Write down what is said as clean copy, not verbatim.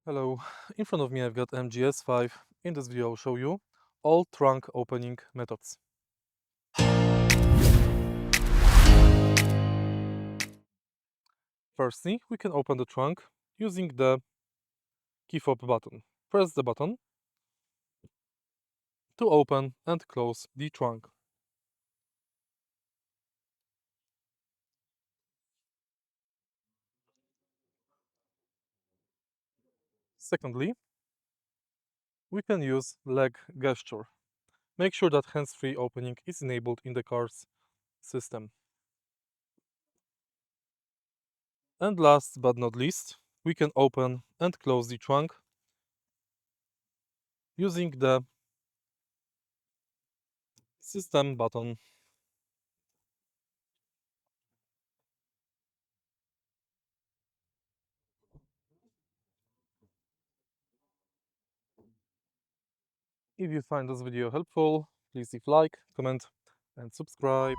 Hello, in front of me I've got MGS5. In this video I'll show you all trunk opening methods. Firstly, we can open the trunk using the Keyfob button. Press the button to open and close the trunk. Secondly, we can use leg gesture. Make sure that hands-free opening is enabled in the car's system. And last but not least, we can open and close the trunk using the system button. If you find this video helpful, please leave like, comment and subscribe.